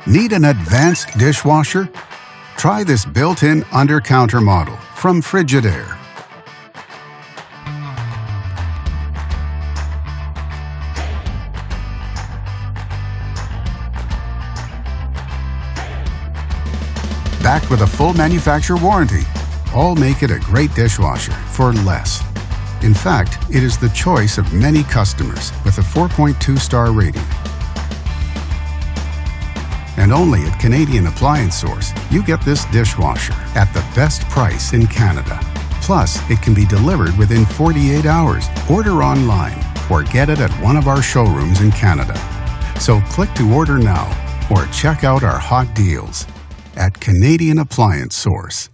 Need an advanced dishwasher? Try this built-in Undercounter model from Frigidaire. Backed with a full manufacturer warranty, all make it a great dishwasher for less. In fact, it is the choice of many customers with a 4.2-star rating. And only at Canadian Appliance Source, you get this dishwasher at the best price in Canada. Plus, it can be delivered within 48 hours. Order online or get it at one of our showrooms in Canada. So click to order now or check out our hot deals at Canadian Appliance Source.